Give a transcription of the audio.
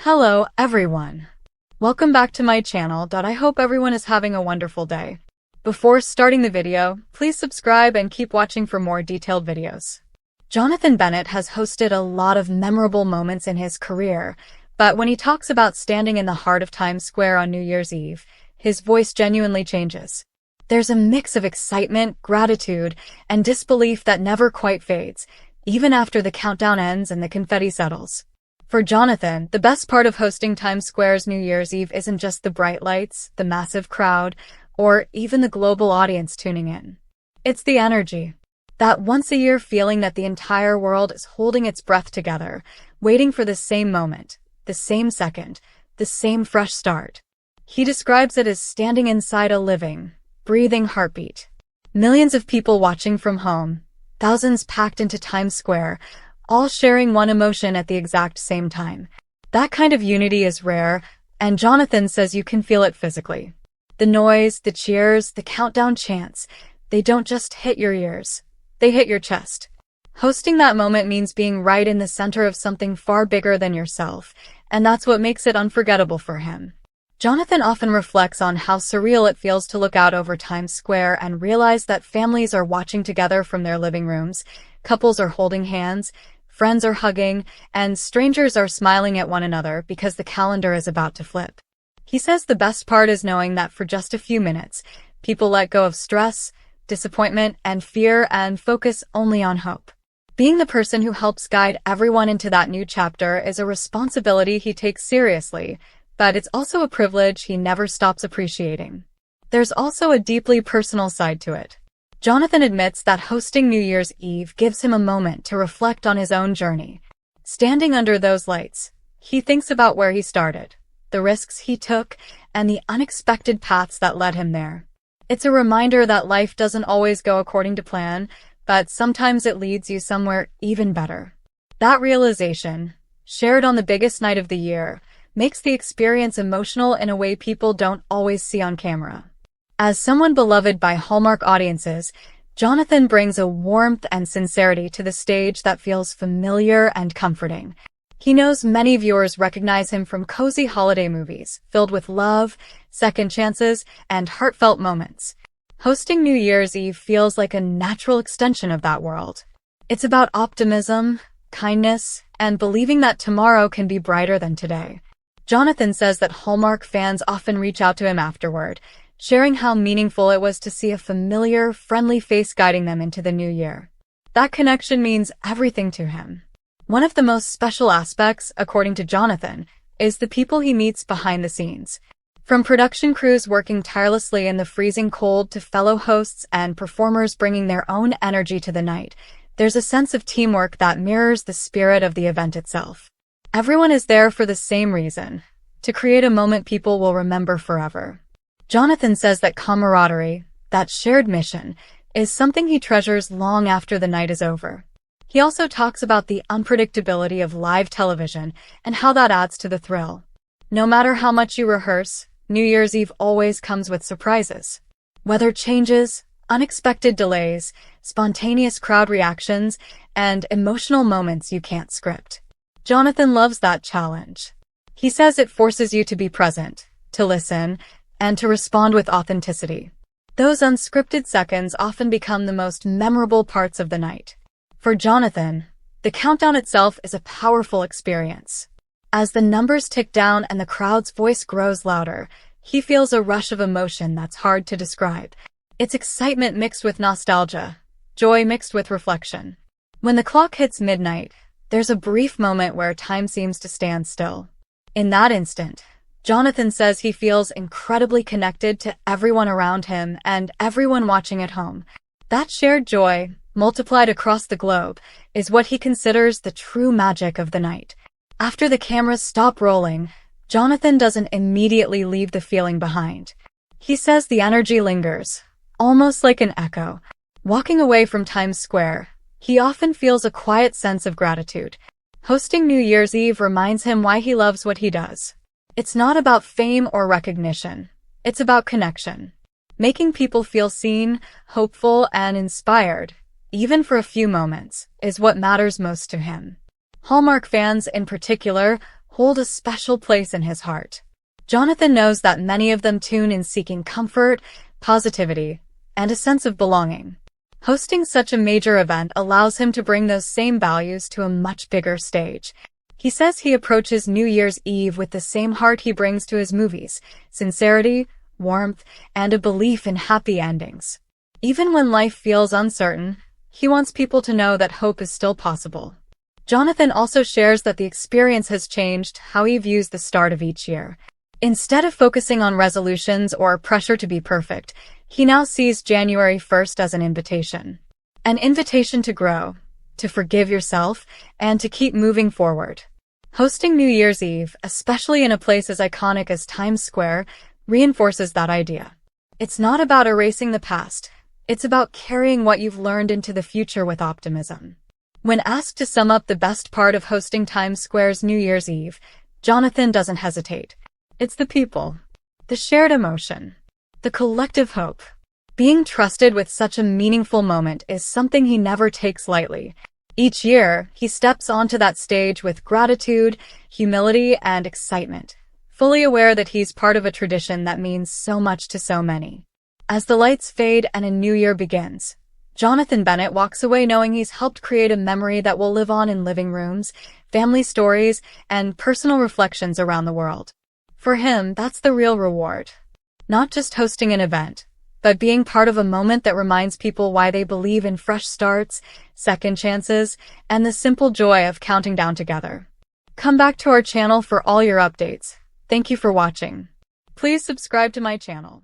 Hello, everyone. Welcome back to my channel. I hope everyone is having a wonderful day. Before starting the video, please subscribe and keep watching for more detailed videos. Jonathan Bennett has hosted a lot of memorable moments in his career, but when he talks about standing in the heart of Times Square on New Year's Eve, his voice genuinely changes. There's a mix of excitement, gratitude, and disbelief that never quite fades, even after the countdown ends and the confetti settles. For Jonathan, the best part of hosting Times Square's New Year's Eve isn't just the bright lights, the massive crowd, or even the global audience tuning in. It's the energy. That once-a-year feeling that the entire world is holding its breath together, waiting for the same moment, the same second, the same fresh start. He describes it as standing inside a living, breathing heartbeat. Millions of people watching from home, thousands packed into Times Square, all sharing one emotion at the exact same time. That kind of unity is rare, and Jonathan says you can feel it physically. The noise, the cheers, the countdown chants, they don't just hit your ears, they hit your chest. Hosting that moment means being right in the center of something far bigger than yourself, and that's what makes it unforgettable for him. Jonathan often reflects on how surreal it feels to look out over Times Square and realize that families are watching together from their living rooms, couples are holding hands, friends are hugging, and strangers are smiling at one another because the calendar is about to flip. He says the best part is knowing that for just a few minutes, people let go of stress, disappointment, and fear and focus only on hope. Being the person who helps guide everyone into that new chapter is a responsibility he takes seriously, but it's also a privilege he never stops appreciating. There's also a deeply personal side to it. Jonathan admits that hosting New Year's Eve gives him a moment to reflect on his own journey. Standing under those lights, he thinks about where he started, the risks he took, and the unexpected paths that led him there. It's a reminder that life doesn't always go according to plan, but sometimes it leads you somewhere even better. That realization, shared on the biggest night of the year, makes the experience emotional in a way people don't always see on camera. As someone beloved by Hallmark audiences, Jonathan brings a warmth and sincerity to the stage that feels familiar and comforting. He knows many viewers recognize him from cozy holiday movies, filled with love, second chances, and heartfelt moments. Hosting New Year's Eve feels like a natural extension of that world. It's about optimism, kindness, and believing that tomorrow can be brighter than today. Jonathan says that Hallmark fans often reach out to him afterward, sharing how meaningful it was to see a familiar, friendly face guiding them into the new year. That connection means everything to him. One of the most special aspects, according to Jonathan, is the people he meets behind the scenes. From production crews working tirelessly in the freezing cold to fellow hosts and performers bringing their own energy to the night, there's a sense of teamwork that mirrors the spirit of the event itself. Everyone is there for the same reason, to create a moment people will remember forever. Jonathan says that camaraderie, that shared mission, is something he treasures long after the night is over. He also talks about the unpredictability of live television and how that adds to the thrill. No matter how much you rehearse, New Year's Eve always comes with surprises. Weather changes, unexpected delays, spontaneous crowd reactions, and emotional moments you can't script. Jonathan loves that challenge. He says it forces you to be present, to listen, and to respond with authenticity. Those unscripted seconds often become the most memorable parts of the night. For Jonathan, the countdown itself is a powerful experience. As the numbers tick down and the crowd's voice grows louder, he feels a rush of emotion that's hard to describe. It's excitement mixed with nostalgia, joy mixed with reflection. When the clock hits midnight, there's a brief moment where time seems to stand still. In that instant, Jonathan says he feels incredibly connected to everyone around him and everyone watching at home. That shared joy, multiplied across the globe, is what he considers the true magic of the night. After the cameras stop rolling, Jonathan doesn't immediately leave the feeling behind. He says the energy lingers, almost like an echo. Walking away from Times Square, he often feels a quiet sense of gratitude. Hosting New Year's Eve reminds him why he loves what he does. It's not about fame or recognition. It's about connection. Making people feel seen, hopeful, and inspired, even for a few moments, is what matters most to him. Hallmark fans, in particular, hold a special place in his heart. Jonathan knows that many of them tune in seeking comfort, positivity, and a sense of belonging. Hosting such a major event allows him to bring those same values to a much bigger stage. He says he approaches New Year's Eve with the same heart he brings to his movies: sincerity, warmth, and a belief in happy endings. Even when life feels uncertain, he wants people to know that hope is still possible. Jonathan also shares that the experience has changed how he views the start of each year. Instead of focusing on resolutions or pressure to be perfect, he now sees January 1st as an invitation. An invitation to grow, to forgive yourself, and to keep moving forward. Hosting New Year's Eve, especially in a place as iconic as Times Square, reinforces that idea. It's not about erasing the past. It's about carrying what you've learned into the future with optimism. When asked to sum up the best part of hosting Times Square's New Year's Eve, Jonathan doesn't hesitate. It's the people, the shared emotion, the collective hope. Being trusted with such a meaningful moment is something he never takes lightly. Each year, he steps onto that stage with gratitude, humility, and excitement, fully aware that he's part of a tradition that means so much to so many. As the lights fade and a new year begins, Jonathan Bennett walks away knowing he's helped create a memory that will live on in living rooms, family stories, and personal reflections around the world. For him, that's the real reward. Not just hosting an event, but being part of a moment that reminds people why they believe in fresh starts, second chances, and the simple joy of counting down together. Come back to our channel for all your updates. Thank you for watching. Please subscribe to my channel.